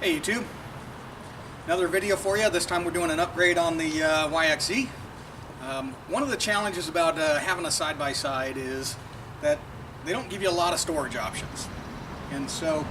Hey YouTube, another video for you. This time we're doing an upgrade on the YXZ. One of the challenges about having a side-by-side is that they don't give you a lot of storage options. And so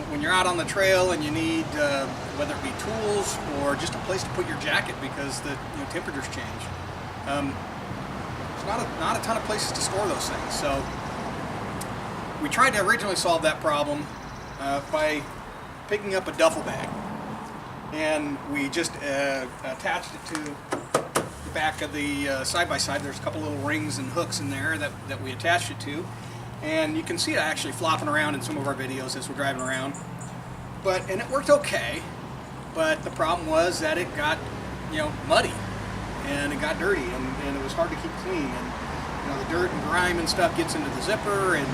when you're out on the trail and you need, whether it be tools or just a place to put your jacket because the temperatures change, there's not a ton of places to store those things. So we tried to originally solve that problem by picking up a duffel bag, and we just attached it to the back of the side-by-side. There's a couple little rings and hooks in there that we attached it to, and you can see it actually flopping around in some of our videos as we're driving around. And it worked okay, but the problem was that it got muddy and it got dirty, and it was hard to keep clean, and the dirt and grime and stuff gets into the zipper and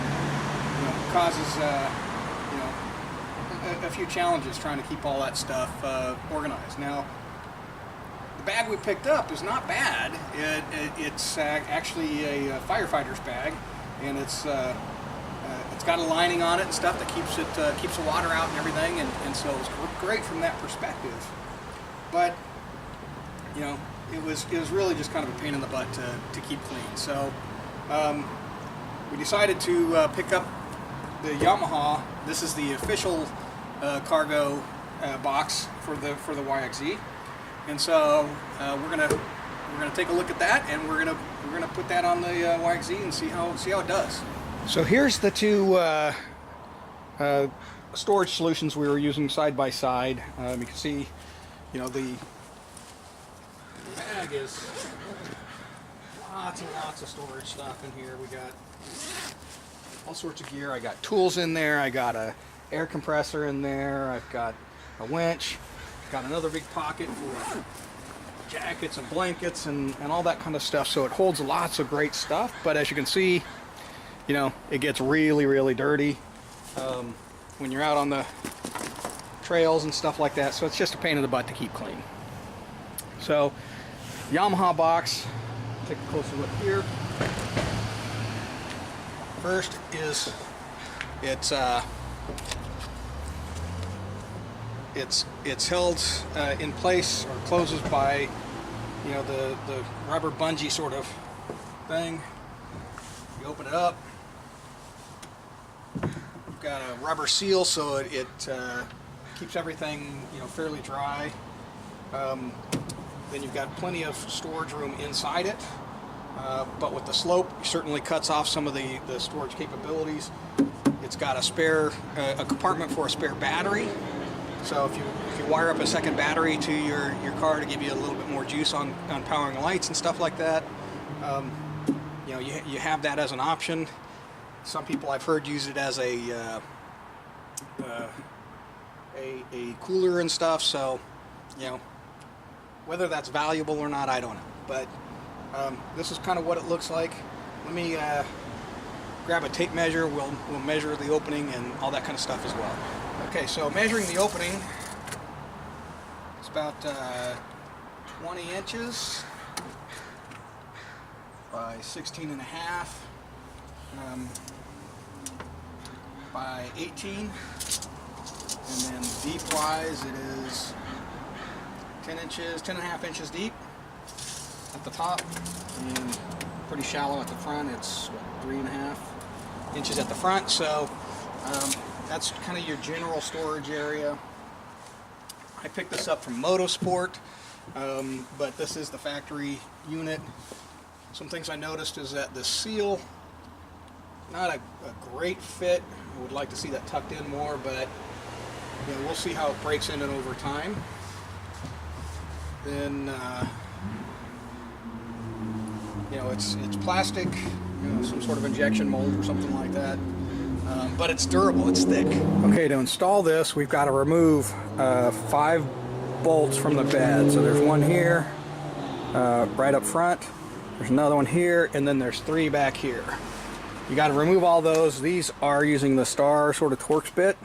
causes a few challenges trying to keep all that stuff organized. Now, the bag we picked up is not bad. It's actually a firefighter's bag, and it's got a lining on it and stuff that keeps the water out and everything, and so it's great from that perspective. But it was really just kind of a pain in the butt to keep clean. So we decided to pick up the Yamaha. This is the official cargo box for the YXZ, and so we're gonna take a look at that, and we're gonna put that on the YXZ and see how it does. So here's the two storage solutions we were using side by side. You can see, the bag is lots and lots of storage stuff in here. We got all sorts of gear. I got tools in there. I got a air compressor in there. I've got a winch. Got another big pocket for jackets and blankets and all that kind of stuff. So it holds lots of great stuff. But as you can see, it gets really dirty when you're out on the trails and stuff like that. So it's just a pain in the butt to keep clean. So Yamaha box. Take a closer look here. First is it's held in place or closes by the rubber bungee sort of thing. You open it up. You've got a rubber seal, so it keeps everything fairly dry. Then you've got plenty of storage room inside it. But with the slope, it certainly cuts off some of the storage capabilities. It's got a compartment for a spare battery. So if you wire up a second battery to your car to give you a little bit more juice on powering lights and stuff like that, you have that as an option. Some people I've heard use it as a cooler and stuff. So whether that's valuable or not, I don't know. But this is kind of what it looks like. Let me grab a tape measure. We'll measure the opening and all that kind of stuff as well. Okay, so measuring the opening, it's about 20 inches by 16 and a half by 18, and then deep wise it is 10 and a half inches deep at the top, and pretty shallow at the front. It's 3.5 inches at the front. So that's kind of your general storage area. I picked this up from Motorsport, but this is the factory unit. Some things I noticed is that the seal, not a great fit. I would like to see that tucked in more, but we'll see how it breaks in and over time. Then it's plastic, some sort of injection mold or something like that, but it's durable, it's thick. Okay, to install this, we've got to remove 5 bolts from the bed. So there's one here, right up front, there's another one here, and then there's 3 back here. You got to remove all those. These are using the Star sort of Torx bit.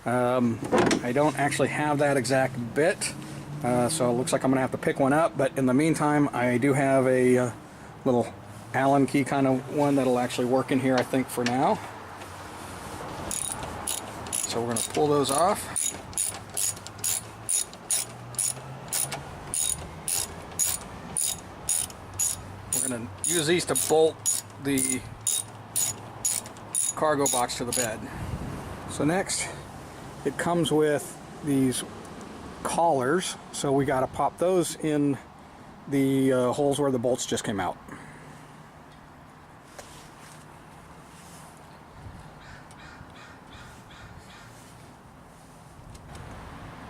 I don't actually have that exact bit, so it looks like I'm gonna have to pick one up, but in the meantime I do have a little Allen key kind of one that'll actually work in here, I think, for now. So we're going to pull those off. We're going to use these to bolt the cargo box to the bed. So next, it comes with these collars, so we got to pop those in the holes where the bolts just came out.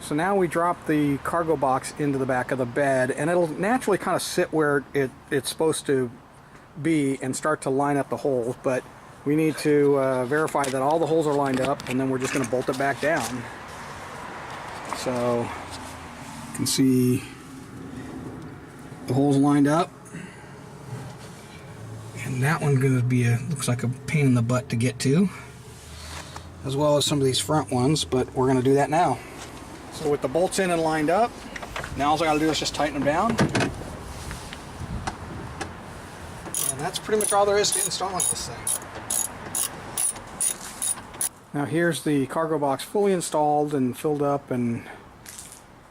So now we drop the cargo box into the back of the bed, and it'll naturally kind of sit where it's supposed to be and start to line up the holes, but we need to verify that all the holes are lined up, and then we're just going to bolt it back down. So you can see the holes lined up, and that one's going to be looks like a pain in the butt to get to, as well as some of these front ones, but we're going to do that now. So with the bolts in and lined up, now all I got to do is just tighten them down. And that's pretty much all there is to installing this thing. Now here's the cargo box fully installed and filled up and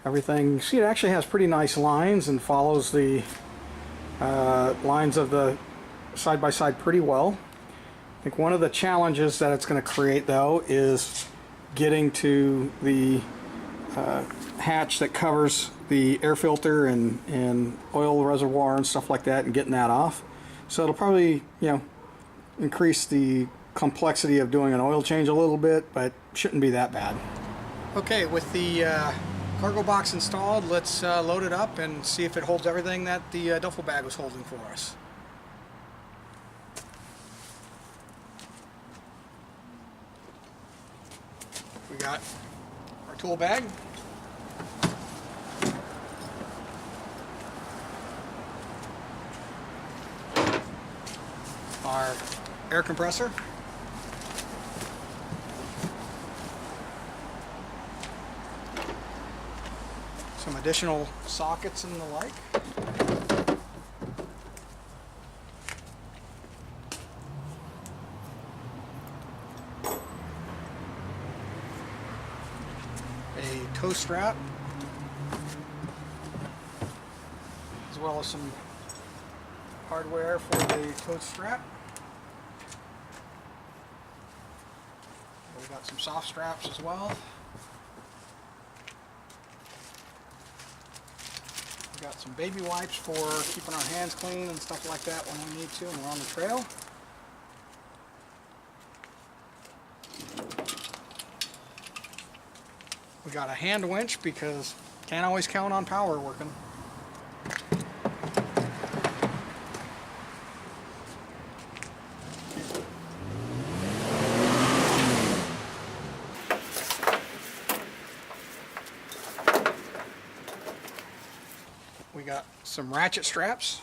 everything. You see, it actually has pretty nice lines and follows the lines of the side-by-side pretty well. I think one of the challenges that it's going to create, though, is getting to the hatch that covers the air filter and oil reservoir and stuff like that, and getting that off. So it'll probably, increase the complexity of doing an oil change a little bit, but shouldn't be that bad. Okay, with the cargo box installed, let's load it up and see if it holds everything that the duffel bag was holding for us. We got our tool bag, our air compressor, some additional sockets and the like, a tow strap, as well as some hardware for the tow strap. We've got some soft straps as well. We've got some baby wipes for keeping our hands clean and stuff like that when we need to and we're on the trail. We got a hand winch because can't always count on power working. We got some ratchet straps.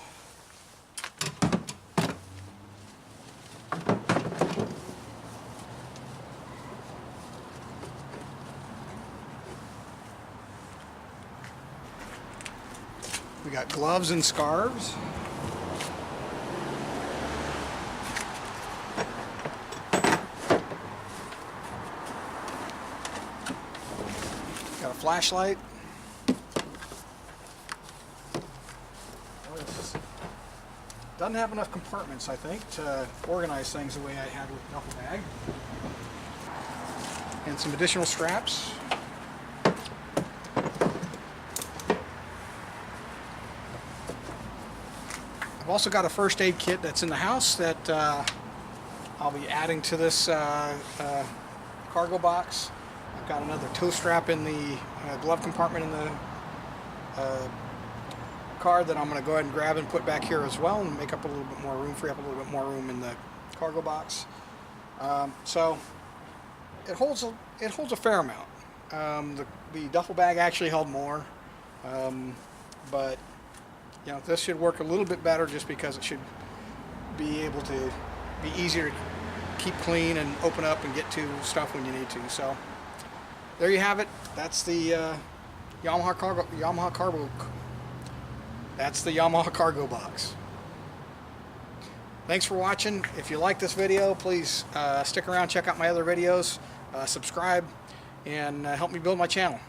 We got gloves and scarves. Got a flashlight. Doesn't have enough compartments, I think, to organize things the way I had with the duffel bag. And some additional straps. I've also got a first aid kit that's in the house that I'll be adding to this cargo box. I've got another tow strap in the glove compartment in the car that I'm going to go ahead and grab and put back here as well and make up a little bit more room, free up a little bit more room in the cargo box. So it holds a fair amount. The duffel bag actually held more, but this should work a little bit better just because it should be able to be easier to keep clean and open up and get to stuff when you need to. So there you have it. That's the Yamaha Cargo Box. Thanks for watching. If you like this video, please stick around, check out my other videos, subscribe, and help me build my channel.